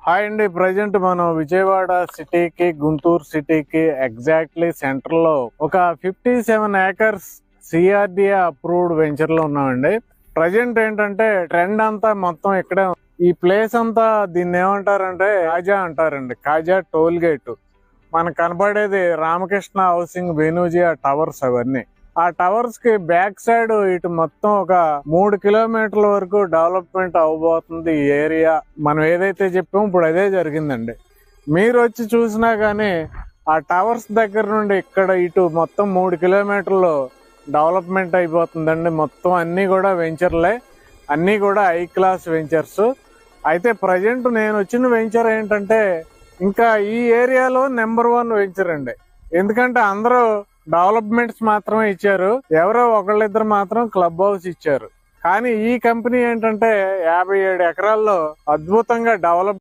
Hi అండి. Present మనం విజయవాడ సిటీకి గుంటూరు సిటీకి ఎగ్జాక్ట్లీ సెంటర్ లో ఒక 57 ఏకర్స్ సిఆర్డిఏ అప్రూవ్డ్ వెంచర్ లో ఉన్నామండి. ప్రజెంట్ ఏంటంటే ట్రెండ్ అంతా మొత్తం ఇక్కడే. ఈ ప్లేస్ అంతా దీన్ని ఏమంటారంటే కాజా అంటారండి. కాజా టోల్ గేట్. మనకు కనబడేది రామకృష్ణ హౌసింగ్, వెనూజియా టవర్స్ అవన్నీ. ఆ టవర్స్ కి బ్యాక్ సైడ్ ఇటు మొత్తం ఒక 3 కిలోమీటర్ల వరకు డెవలప్మెంట్ అవబోతుంది ఈ ఏరియా. మనం ఏదైతే చెప్పామో ఇప్పుడు అదే జరిగిందండి. మీరు వచ్చి చూసినా గానీ ఆ టవర్స్ దగ్గర నుండి ఇక్కడ ఇటు మొత్తం 3 కిలోమీటర్లు డెవలప్మెంట్ అయిపోతుందండి. మొత్తం అన్ని కూడా వెంచర్లే, అన్ని కూడా హై క్లాస్ వెంచర్స్. అయితే ప్రజెంట్ నేను వచ్చిన వెంచర్ ఏంటంటే ఇంకా ఈ ఏరియాలో నెంబర్ 1 వెంచర్ అండి. ఎందుకంటే అందరూ డెవలప్మెంట్స్ మాత్రమే ఇచ్చారు, ఎవరో ఒకళ్ళిద్దరు మాత్రం క్లబ్ హౌస్ ఇచ్చారు. కానీ ఈ కంపెనీ ఏంటంటే 57 ఎకరాల్లో అద్భుతంగా డెవలప్